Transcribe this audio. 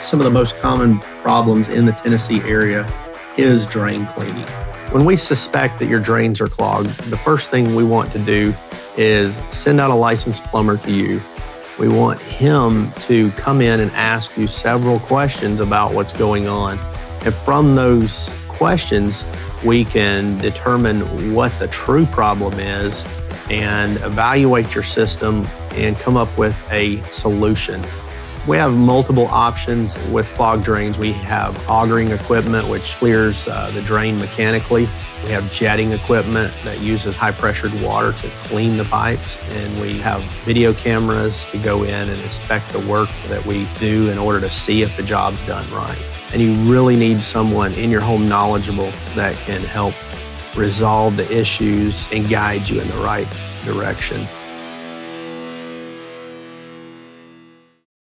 Some of the most common problems in the Tennessee area is drain cleaning. When we suspect that your drains are clogged, the first thing we want to do is send out a licensed plumber to you. We want him to come in and ask you several questions about what's going on. And from those questions, we can determine what the true problem is and evaluate your system and come up with a solution. We have multiple options with clogged drains. We have augering equipment, which clears the drain mechanically. We have jetting equipment that uses high-pressured water to clean the pipes. And we have video cameras to go in and inspect the work that we do in order to see if the job's done right. And you really need someone in your home knowledgeable that can help resolve the issues and guide you in the right direction.